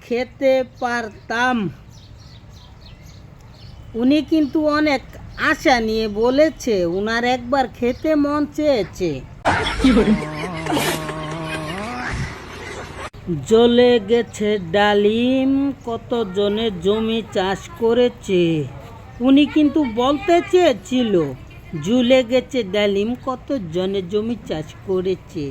খেতে পারতাম। উনি কিন্তু অনেক আশা নিয়ে বলেছে উনার একবার খেতে মন চেয়েছে। জ্বলে গেছে ডালিম, কত জনে জমি চাষ করেছে। উনি কিন্তু বলতে চেয়েছিল ঝুলে গেছে ডালিম, কত জনে জমি চাষ করেছে।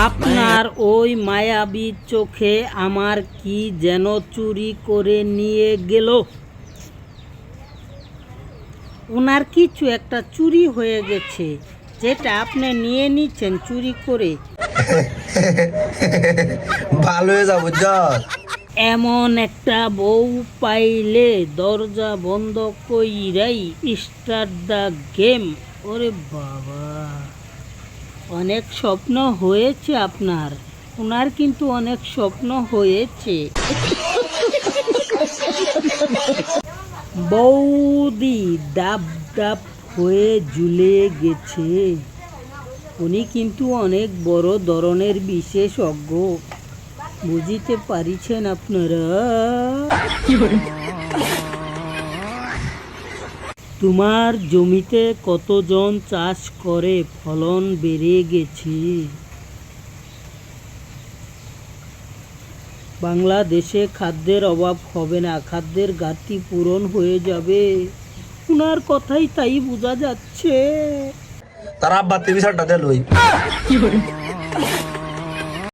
আপনার ওই মায়াবী চোখে আমার কি যেন চুরি করে নিয়ে গেল। ওনার কিছু একটা চুরি হয়ে গেছে, যেটা আপনি নিয়ে নিচ্ছেন চুরি করে। ভালো হয়ে যাবো যা। এমন একটা বউ পাইলে দরজা বন্ধ কইরাই স্টার্ট দ্য গেম। ওরে বাবা, অনেক স্বপ্ন হয়েছে আপনার। ওনার কিন্তু অনেক স্বপ্ন হয়েছে। বৌদি ডাব ডাব হয়ে ঝুলে গেছে। উনি কিন্তু অনেক বড় ধরনের বিশেষজ্ঞ, বুঝিতে পারিছেন আপনারা? তোমার জমিতে কতজন চাষ করে ফলন বেড়ে গেছে? বাংলাদেশে খাদ্যের অভাব হবে না, খাদ্যের ঘাটতি পূরণ হয়ে যাবে। উনার কথাই তাই বোঝা যাচ্ছে। তার আব্বা টিভি শার্টটা দেলই।